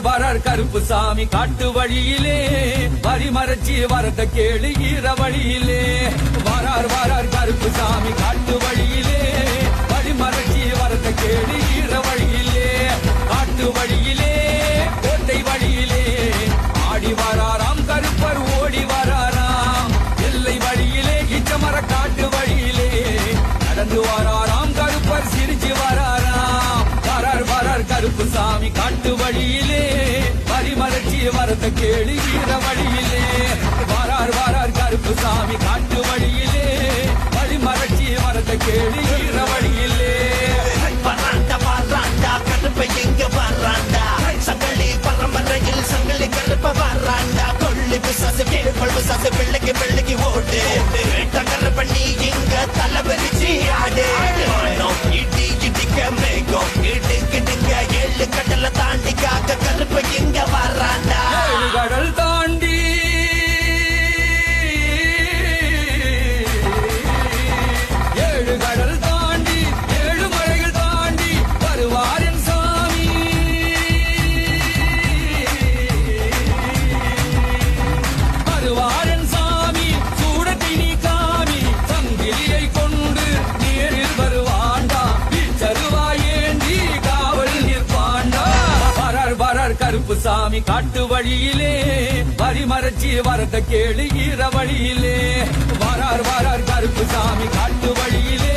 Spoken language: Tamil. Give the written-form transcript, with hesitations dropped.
வரார் கருப்பு சாமி காட்டு வழியிலே வரிமறைச்சி வரத கேளு ஈர வழியிலே வரார் கருப்பு சாமி காட்டு வழியிலே வரிமறைச்சி வரத கேளு ஈர வழியிலே காட்டு வழியிலே கோட்டை வழியிலே ஆடி வராராம் கருப்பர் ஓடி வராராம் எல்லை வழியிலே இச்சமர காட்டு வழியிலே நடந்து வராராம் கருப்பர் சிரிச்சு வராராம் வரார் கருப்பு சாமி காட்டு வழியிலே வரிமறைச்சி வரத கேளு ஈர வழியிலே வரார் கருப்பு சாமி காட்டு வழியிலே வரிமறைச்சி வரத கேளு ஈர வழியிலே கருப்பை எங்க வர்றாண்டா சங்கலி பரம்பரையில் சங்கலி கருப்ப வர்றாண்டா கொள்ளி பிசாசு கேள்வல் பிசாசு பிள்ளைக்கு ஓடு கருப்ப நீ இங்க தலைவரிச்சு ஆடு இடி இடிக்க மேகம் இடுக்கிடுங்க ஏழு கடல தாண்டி காக்க கருப்ப எங்க வர்றாண்டா கடல் தாண்டி ஏழு கடல் தாண்டி ஏழு மலைகள் தாண்டி வருவார் என் சாமி வருவார் என் சாமி சூடத்தினி காமி சங்கிலியை கொண்டு நேரில் வருவாண்டா வீச்சருவாயேந்தி காவல் நிற்பாண்டா வரார் கருப்பு சாமி காட்டு வழியிலே வரிமறைச்சி வரத கேளு ஈர வழியிலே வரார் கருப்பு சாமி காட்டு வழியிலே